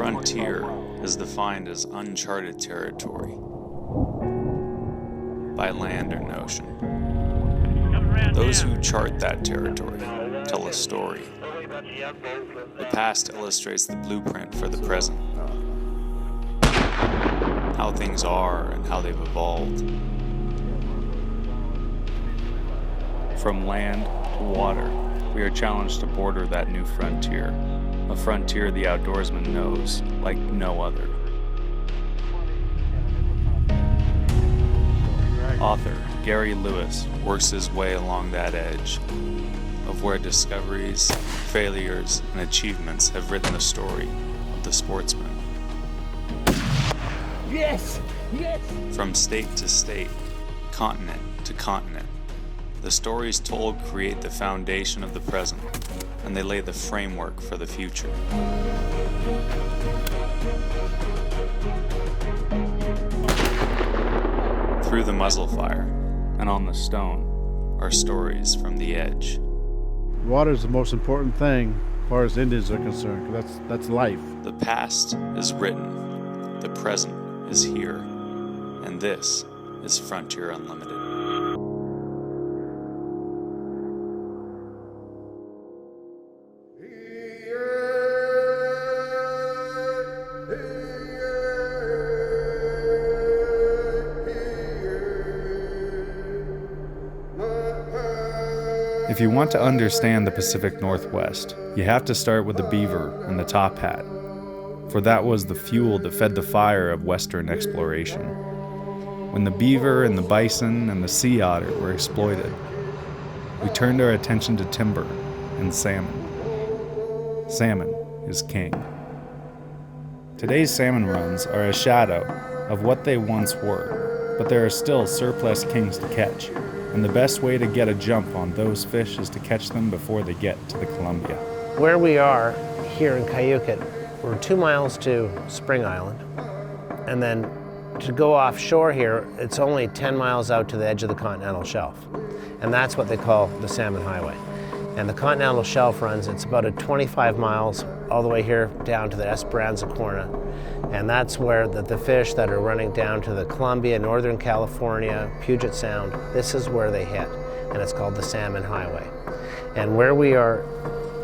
frontier is defined as uncharted territory by land or ocean. Those who chart that territory tell a story. The past illustrates the blueprint for the present, how things are and how they've evolved. From land to water, we are challenged to border that new frontier, a frontier the outdoorsman knows like no other. Author Gary Lewis works his way along that edge of where discoveries, failures, and achievements have written the story of the sportsman. Yes! Yes! From state to state, continent to continent, the stories told create the foundation of the present, and they lay the framework for the future. Through the muzzle fire and on the stone are stories from the edge. Water is the most important thing as far as Indians are concerned, 'cause that's life. The past is written, the present is here, and this is Frontier Unlimited. If you want to understand the Pacific Northwest, you have to start with the beaver and the top hat, for that was the fuel that fed the fire of Western exploration. When the beaver and the bison and the sea otter were exploited, we turned our attention to timber and salmon. Salmon is king. Today's salmon runs are a shadow of what they once were, but there are still surplus kings to catch. And the best way to get a jump on those fish is to catch them before they get to the Columbia. Where we are here in Cayucot, we're 2 miles to Spring Island. And then to go offshore here, it's only 10 miles out to the edge of the continental shelf. And that's what they call the Salmon Highway. And the continental shelf runs, it's about a 25 miles all the way here down to the Esperanza Corner. And that's where the fish that are running down to the Columbia, Northern California, Puget Sound, this is where they hit. And it's called the Salmon Highway. And where we are,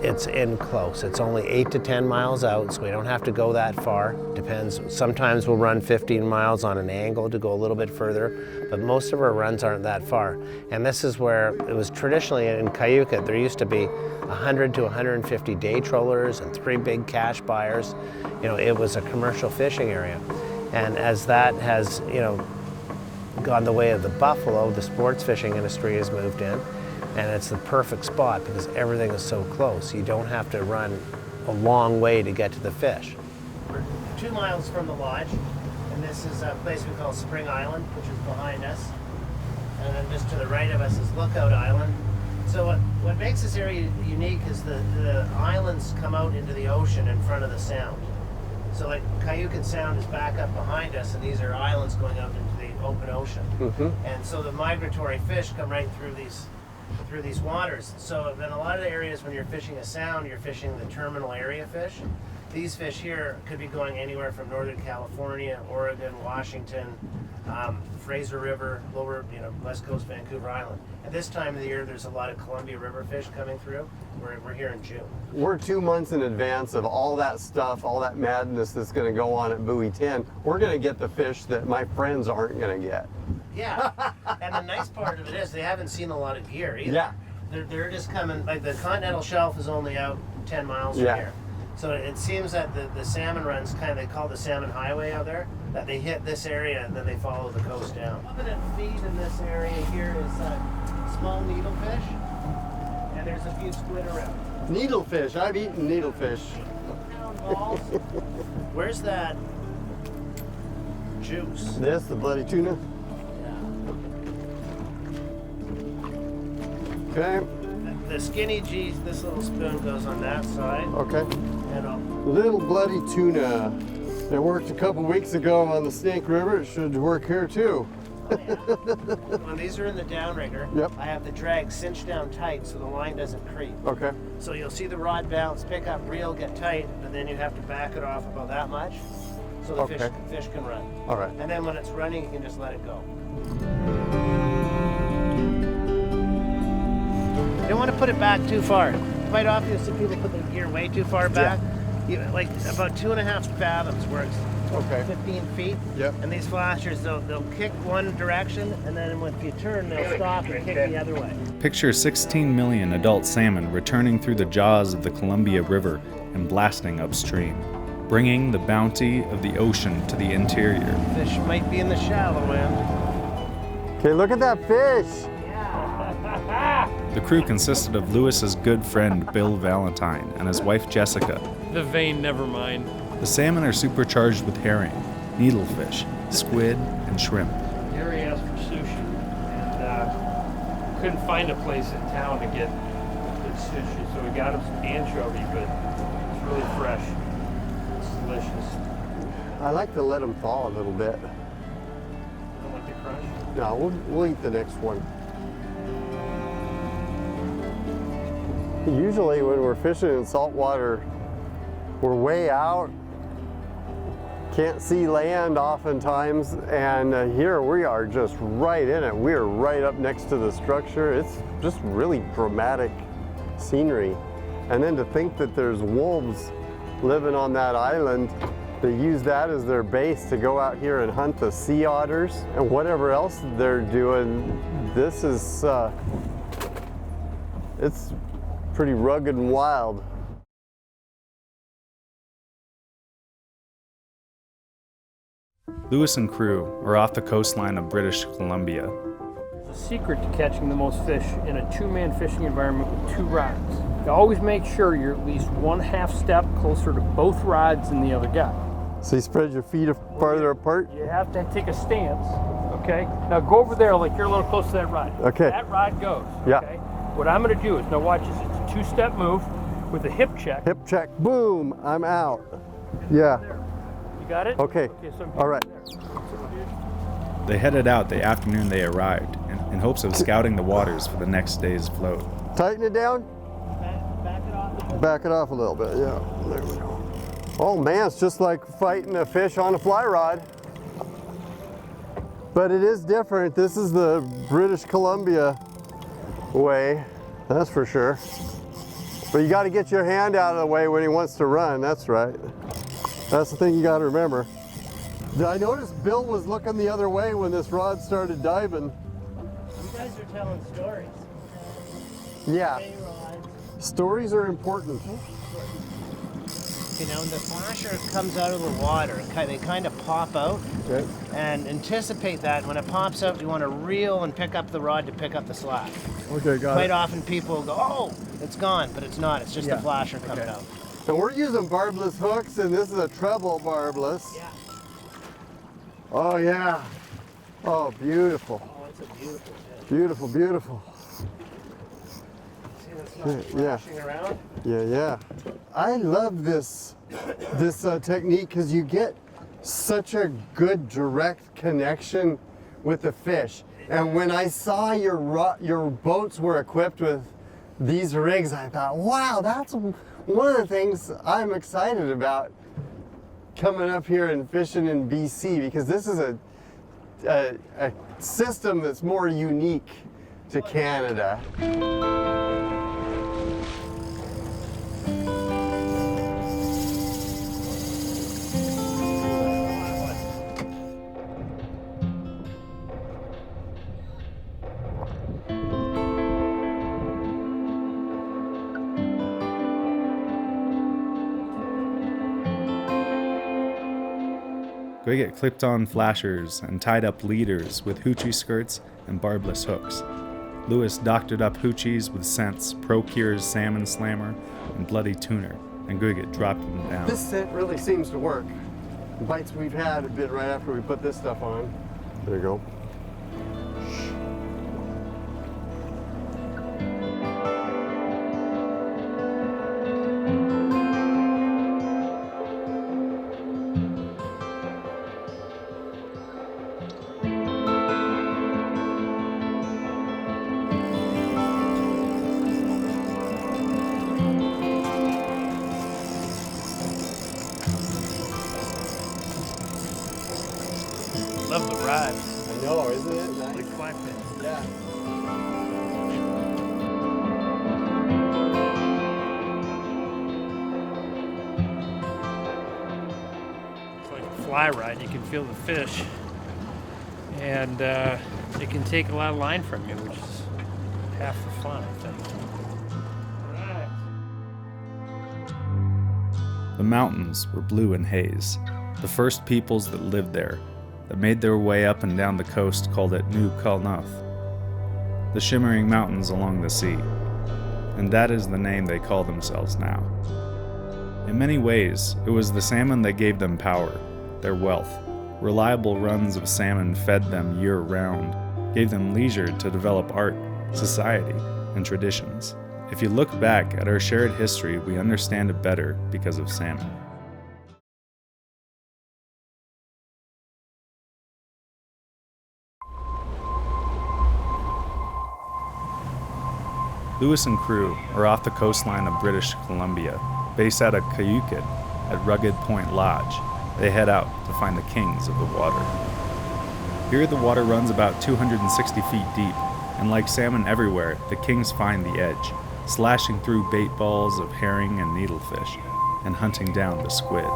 it's in close. It's only 8 to 10 miles out, so we don't have to go that far. Depends. Sometimes we'll run 15 miles on an angle to go a little bit further, but most of our runs aren't that far. And this is where it was traditionally in Cayucot, there used to be 100 to 150 day trollers and 3 big cash buyers. You know, it was a commercial fishing area. And as that has, gone the way of the buffalo, the sports fishing industry has moved in. And it's the perfect spot because everything is so close. You don't have to run a long way to get to the fish. We're 2 miles from the lodge, and this is a place we call Spring Island, which is behind us. And then just to the right of us is Lookout Island. So what makes this area unique is the islands come out into the ocean in front of the sound. So like Cayucot Sound is back up behind us, and these are islands going out into the open ocean. Mm-hmm. And so the migratory fish come right through these waters. So in a lot of the areas when you're fishing a sound, you're fishing the terminal area fish. These fish here could be going anywhere from Northern California, Oregon, Washington, Fraser River, lower, West Coast, Vancouver Island. At this time of the year, there's a lot of Columbia River fish coming through. We're here in June. We're 2 months in advance of all that stuff, all that madness that's going to go on at Buoy 10. We're going to get the fish that my friends aren't going to get. Yeah, and the nice part of it is they haven't seen a lot of gear either. Yeah. They're just coming, like the continental shelf is only out 10 miles from here. So it seems that the salmon runs they call the Salmon Highway out there, that they hit this area and then they follow the coast down. Up in feed in this area here is small needlefish, and there's a few squid around. Needlefish, I've eaten needlefish. Balls. Where's that juice? This, the bloody tuna? Okay. The skinny G's, this little spoon goes on that side. Okay. And Little bloody tuna. It worked a couple weeks ago on the Snake River. It should work here too. When these are in the downrigger, Yep. I have the drag cinched down tight so the line doesn't creep. Okay. So you'll see the rod bounce, pick up, reel, get tight, but then you have to back it off about that much so the Okay. fish can run. All right. And then when it's running, you can just let it go. You don't want to put it back too far. Quite often you see people put their gear way too far back. Like about 2.5 fathoms works. Okay. 15 feet. Yep. And these flashers, they'll kick one direction, and then if you turn, they'll stop and kick the other way. Picture 16 million adult salmon returning through the jaws of the Columbia River and blasting upstream, bringing the bounty of the ocean to the interior. Fish might be in the shallow end. Okay, look at that fish. The crew consisted of Lewis's good friend Bill Valentine and his wife Jessica. The vein, never mind. The salmon are supercharged with herring, needlefish, squid, and shrimp. Gary asked for sushi, and couldn't find a place in town to get good sushi, so we got him some anchovy, but it's really fresh. It's delicious. I like to let them thaw a little bit. I don't want the crunch. No, we'll eat the next one. Usually when we're fishing in saltwater, we're way out, can't see land oftentimes, and here we are just right in it. We're right up next to the structure. It's just really dramatic scenery. And then to think that there's wolves living on that island, they use that as their base to go out here and hunt the sea otters and whatever else they're doing. This is, it's pretty rugged and wild. Lewis and crew are off the coastline of British Columbia. There's a secret to catching the most fish in a two-man fishing environment with two rods. You always make sure you're at least 1/2 step closer to both rods than the other guy. So you spread your feet farther apart? You have to take a stance, okay? Now go over there like you're a little close to that rod. Okay. That rod goes, Yeah. okay? What I'm gonna do is, now watch this, it's a 2-step move with a hip check. Hip check, boom, I'm out. Yeah, You got it? okay, So I'm all right. They headed out the afternoon they arrived in hopes of scouting the waters for the next day's float. Tighten it down, Back it off. back it off a little bit, yeah, there we go. Oh man, it's just like fighting a fish on a fly rod. But it is different. This is the British Columbia way, that's for sure. But you got to get your hand out of the way when he wants to run, that's right. That's the thing you got to remember. I noticed Bill was looking the other way when this rod started diving. You guys are telling stories. Yeah, Hey, rods. stories are important. You know, when the flasher comes out of the water, they kind of pop out. Okay. And anticipate that. When it pops out, you want to reel and pick up the rod to pick up the slack. Okay, got Quite it. often people will go, oh, it's gone, but it's not. It's just the flasher coming out. And we're using barbless hooks, and this is a treble barbless. Yeah. Oh yeah. Oh, beautiful. Oh, it's a beautiful fish. Beautiful, beautiful. See that's not Yeah. flashing around? Yeah, yeah. I love this technique because you get such a good direct connection with the fish. And when I saw your boats were equipped with these rigs, I thought, wow, that's one of the things I'm excited about coming up here and fishing in BC, because this is a system that's more unique to Canada. Gwiggett clipped on flashers and tied up leaders with hoochie skirts and barbless hooks. Lewis doctored up hoochies with scents, Procure's Salmon Slammer and Bloody Tuner, and Gwiggett dropped them down. This scent really seems to work. The bites we've had have been right after we put this stuff on. There you go. love the rods. I know, isn't it nice? Like flatfish. Yeah. It's like a fly rod. You can feel the fish, and it can take a lot of line from you, which is half the fun, I think. The mountains were blue in haze. The first peoples that lived there, that made their way up and down the coast, called it New Kulnuth, the shimmering mountains along the sea. And that is the name they call themselves now. In many ways, it was the salmon that gave them power, their wealth. Reliable runs of salmon fed them year-round, gave them leisure to develop art, society, and traditions. If you look back at our shared history, we understand it better because of salmon. Lewis and crew are off the coastline of British Columbia, based out of Cayucit at Rugged Point Lodge. They head out to find the kings of the water. Here the water runs about 260 feet deep, and like salmon everywhere, the kings find the edge, slashing through bait balls of herring and needlefish, and hunting down the squid.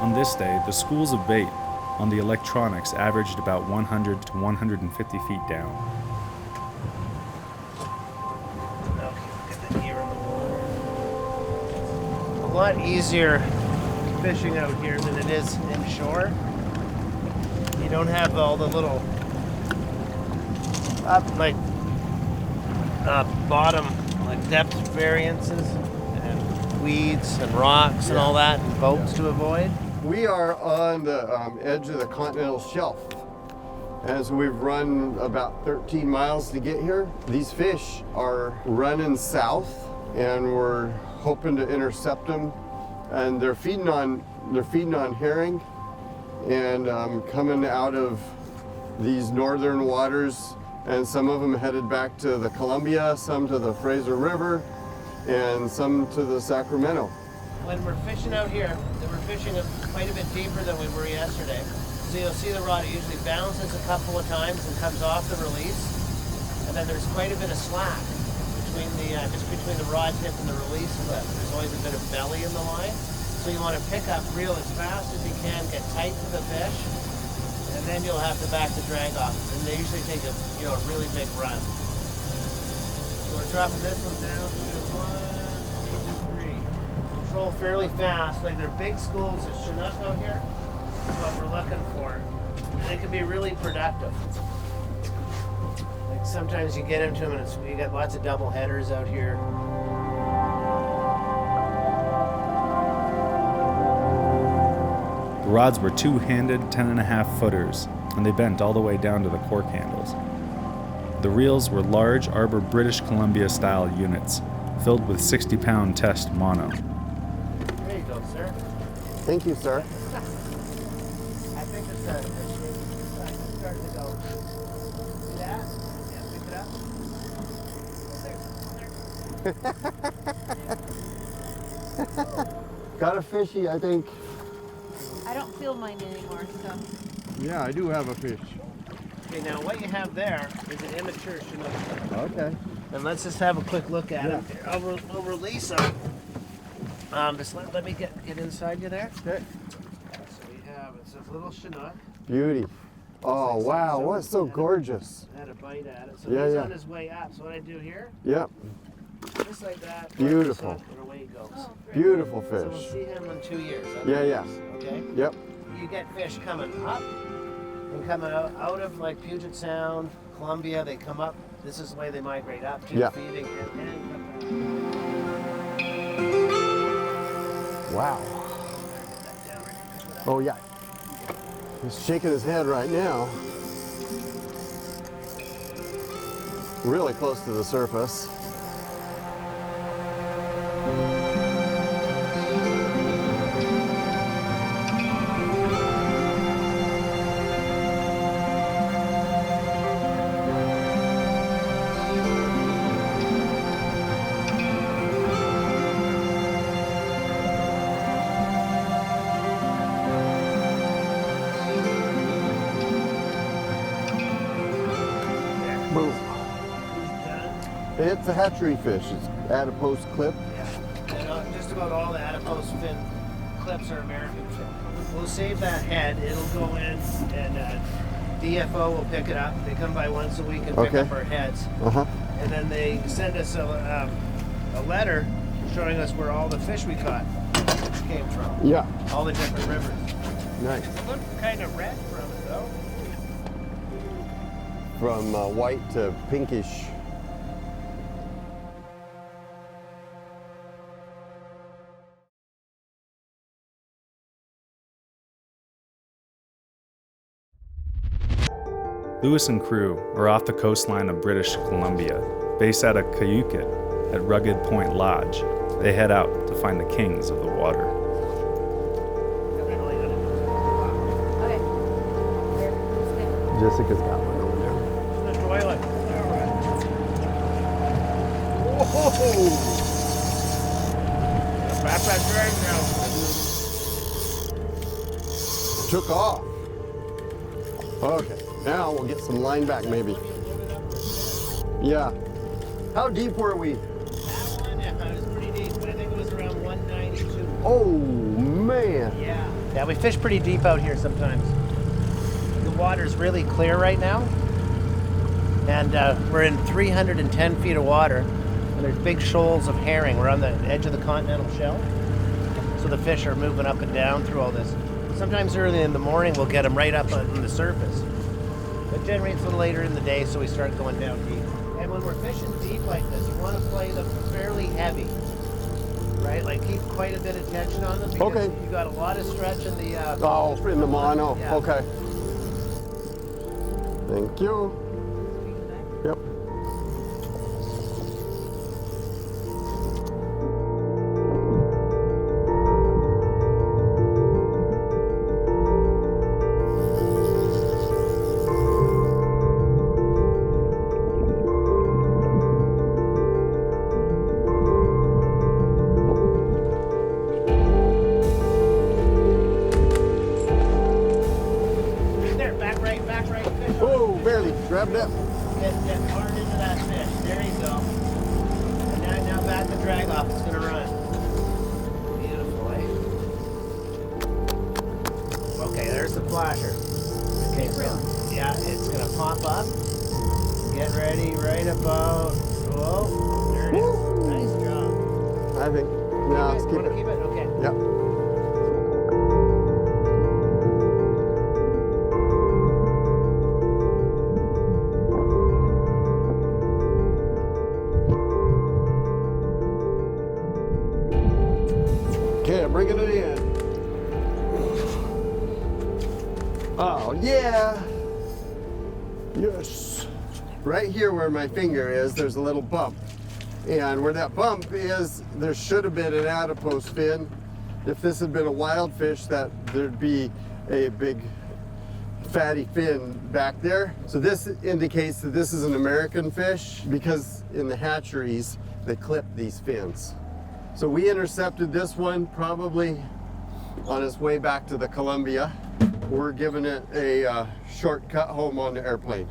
On this day, the schools of bait on the electronics averaged about 100 to 150 feet down. Okay, look at the gear in the water. A lot easier fishing out here than it is inshore. You don't have all the little bottom depth variances and weeds and rocks and all that and boats to avoid. We are on the edge of the continental shelf. As we've run about 13 miles to get here, these fish are running south, and we're hoping to intercept them. And they're feeding on herring, and coming out of these northern waters. And some of them headed back to the Columbia, some to the Fraser River, and some to the Sacramento. When we're fishing out here, we're fishing quite a bit deeper than we were yesterday. So you'll see the rod usually bounces a couple of times and comes off the release. And then there's quite a bit of slack between the rod tip and the release clip. There's always a bit of belly in the line. So you want to pick up, reel as fast as you can, get tight to the fish, and then you'll have to back the drag off. And they usually take a really big run. So we're dropping this one down to 1, 2, 3. Control fairly fast. Like they're big schools of Chinook out here. That's what we're looking for. They can be really productive. Like sometimes you get into them and you got lots of double headers out here. The rods were two-handed 10.5 footers, and they bent all the way down to the cork handles. The reels were large Arbor British Columbia-style units, filled with 60-pound test mono. There you go, sir. Thank you, sir. I think it's starting to go. See that? Yeah, pick it up. Got a fishy, I think. I don't feel mine anymore, so. Yeah, I do have a fish. Okay, now what you have there is an immature Chinook. Okay. And let's just have a quick look at it. I'll release them. Just let me get inside you there. Okay. So we have it's a little Chinook. Beauty. Oh, wow, what's so gorgeous. Had a bite at it. So Yeah, he's yeah. on his way up. So what I do here, Yep, just like that. Beautiful. And away he goes. Oh, great. beautiful So we'll fish. see him in 2 years. Yeah, yeah. Okay. Yep. You get fish coming up and coming out of like Puget Sound, Columbia. They come up. This is the way they migrate up to Yeah. feeding and come back. Wow. Oh, yeah. He's shaking his head right now. Really close to the surface. Boom. Done. It's a hatchery fish. It's adipose clip. And just about all the adipose fin clips are American fin. We'll save that head. It'll go in, and DFO will pick it up. They come by once a week and pick Okay. up our heads. Uh-huh. And then they send us a letter showing us where all the fish we caught came from. Yeah. All the different rivers. Nice. It looked kind of red from it though. From white to pinkish. Lewis and crew are off the coastline of British Columbia, based out of Cayucit at Rugged Point Lodge. They head out to find the kings of the water. Okay. Here, let's Jessica's got one over there. The toilet. Whoa! Back that drag now. Took off. Okay, now we'll get some line back maybe. Yeah. How deep were we? That one, yeah, it was pretty deep. I think it was around 192. Oh, man. Yeah, we fish pretty deep out here sometimes. The water's really clear right now. And we're in 310 feet of water. And there's big shoals of herring. We're on the edge of the continental shelf. So the fish are moving up and down through all this. Sometimes early in the morning we'll get them right up on the surface. But generally it's a little later in the day, so we start going down deep. And when we're fishing deep like this, you want to play them fairly heavy, right? Like keep quite a bit of tension on them because Okay. you got a lot of stretch in the. Oh, in the mono. Yeah. Okay. Thank you. Yep. There, back right, fish. Oh, barely. Grabbed it. Get hard into that fish. There you go. And now back the drag off. It's gonna run. Beautiful, eh? Okay, there's the flasher. Okay, so yeah, it's gonna pop up. Get ready, right about. Whoa, there it is. Woo. Nice job. I think. No, let's keep Wanna it. keep it? Okay. Yep. Okay, I'm bringing it in. Oh, yeah. Yes. Right here where my finger is, there's a little bump. And where that bump is, there should have been an adipose fin. If this had been a wild fish, there'd be a big fatty fin back there. So this indicates that this is an American fish because in the hatcheries, they clip these fins. So we intercepted this one probably on its way back to the Columbia. We're giving it a shortcut home on the airplane.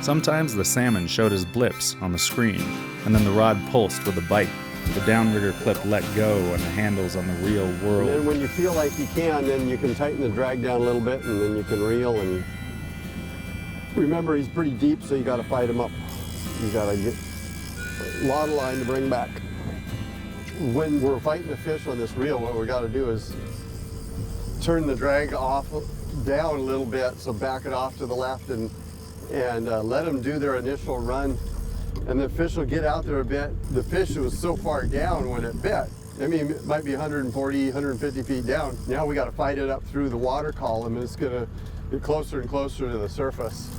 Sometimes the salmon showed his blips on the screen, and then the rod pulsed with a bite. The downrigger clip let go and the handles on the reel And then whirled. when you feel like you can, then you can tighten the drag down a little bit and then you can reel. And remember, he's pretty deep, so you got to fight him up. You got to get a lot of line to bring back. When we're fighting the fish on this reel, what we got to do is turn the drag off down a little bit, so back it off to the left and let them do their initial run, and the fish will get out there a bit. The fish was so far down when it bit. I mean, it might be 140, 150 feet down. Now we got to fight it up through the water column, and it's going to get closer and closer to the surface.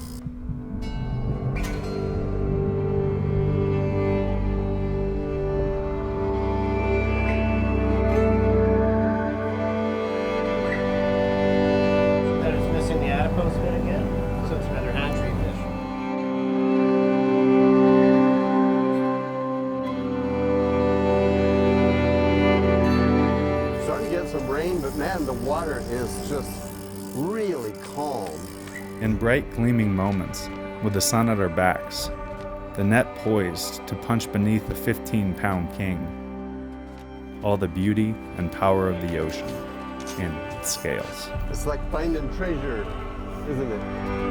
That is missing the adipose fin again, so it's another hatchery fish. Starting to get some rain, but man, the water is just really calm. In bright, gleaming moments, with the sun at our backs, the net poised to punch beneath the 15-pound king. All the beauty and power of the ocean in its scales. It's like finding treasure, isn't it?